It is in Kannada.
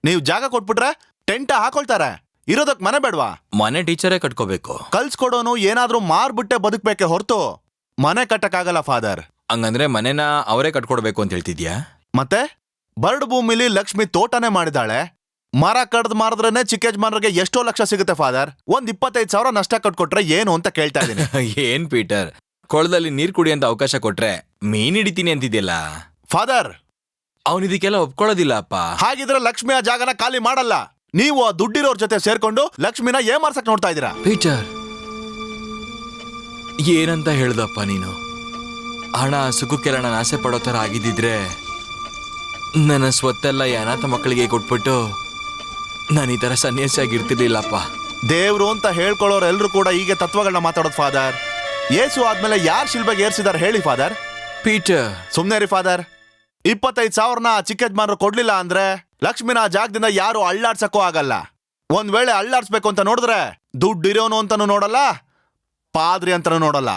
ನೀವು ಜಾಗ ಕೊಟ್ಬಿಟ್ರೆ ಟೆಂಟ್ ಹಾಕೊಳ್ತಾರೆ. ಇರೋದಕ್ ಮನೆ ಬೇಡ್ವಾ? ಮನೆ ಟೀಚರೇ ಕಟ್ಕೋಬೇಕು. ಕಲ್ಸ್ಕೊಡೋನು ಏನಾದ್ರೂ ಮಾರ್ಬಿಟ್ಟೆ ಬದುಕ್ಬೇಕೆ ಹೊರತು ಮನೆ ಕಟ್ಟಕ್ಕಾಗಲ್ಲ ಫಾದರ್. ಹಂಗಂದ್ರೆ ಮನೆನ ಅವರೇ ಕಟ್ಕೊಡ್ಬೇಕು ಅಂತ ಹೇಳ್ತಿದ್ಯಾ? ಮತ್ತೆ ಬರಡು ಭೂಮಿಲಿ ಲಕ್ಷ್ಮಿ ತೋಟನೇ ಮಾಡಿದಾಳೆ. ಮರ ಕಡ್ದು ಮಾರಿದ್ರೇನೆ ಚಿಕ್ಕ ಯಜಮಾನ್ರಿಗೆ ಎಷ್ಟೋ ಲಕ್ಷ ಸಿಗುತ್ತೆ ಫಾದರ್. 25,000 ನಷ್ಟ ಕಟ್ಕೊಟ್ರೆ ಏನು ಅಂತ ಕೇಳ್ತಾ ಇದೀನಿ. ಏನ್ ಪೀಟರ್, ಕೊಳದಲ್ಲಿ ನೀರ್ ಕುಡಿಯಂತ ಅವಕಾಶ ಕೊಟ್ರೆ ಮೀನ್ ಹಿಡಿತೀನಿ ಅಂತಿದ್ಯಲ್ಲ ಫಾದರ್. ಅವನ್ ಇದಕ್ಕೆಲ್ಲ ಒಪ್ಕೊಳ್ಳೋದಿಲ್ಲ ಅಪ್ಪ. ಹಾಗಿದ್ರೆ ಲಕ್ಷ್ಮಿ ಆ ಜಾಗನ ಖಾಲಿ ಮಾಡಲ್ಲ. ನೀವು ಆ ದುಡ್ಡಿರೋರ್ ಜೊತೆ ಸೇರ್ಕೊಂಡು ಲಕ್ಷ್ಮಿನ ಏಮಾರ್ಸಕ್ ನೋಡ್ತಾ ಇದೀರಾ. ಪೀಟರ್, ಏನಂತ ಹೇಳ್ದಪ್ಪ ನೀನು? ಹಣ ಸುಖಕ್ಕೆಲ್ಲ ನಾನು ಆಸೆ ಪಡೋ ತರ ಆಗಿದ್ದಿದ್ರೆ ನನ್ನ ಸ್ವತ್ತೆಲ್ಲ ಈ ಅನಾಥ ಮಕ್ಕಳಿಗೆ ಕೊಟ್ಬಿಟ್ಟು ನಾನು ಈ ತರ ಸನ್ಯಾಸಿಯಾಗಿರ್ತಿರ್ಲಿಲ್ಲಪ್ಪ. ದೇವ್ರು ಅಂತ ಹೇಳ್ಕೊಳ್ಳೋರು ಎಲ್ರು ಕೂಡ ಹೀಗೆ ತತ್ವಗಳನ್ನ ಮಾತಾಡೋದು ಫಾದರ್. ಯೇಸು ಆದ್ಮೇಲೆ ಯಾರ್ ಶಿಲ್ಬೆಗೆ ಏರ್ಸಿದಾರೆ ಹೇಳಿ ಫಾದರ್? ಪೀಟರ್, ಸುಮ್ನೆ ರೀ ಫಾದರ್. 25,000 ಚಿಕ್ಕ ಯಜಮಾನ್ರು ಕೊಡ್ಲಿಲ್ಲ ಅಂದ್ರೆ ಲಕ್ಷ್ಮಿನ ಜಾಗದಿಂದ ಯಾರು ಅಳ್ಳಾಡ್ಸಕ್ಕೂ ಆಗಲ್ಲ. ಒಂದ್ ವೇಳೆ ಅಳ್ಳಾಡ್ಸ್ಬೇಕು ಅಂತ ನೋಡಿದ್ರೆ ದುಡ್ಡಿರೋನು ಅಂತಾನು ನೋಡಲ್ಲ, ಪಾದ್ರಿ ಅಂತಾನು ನೋಡಲ್ಲ.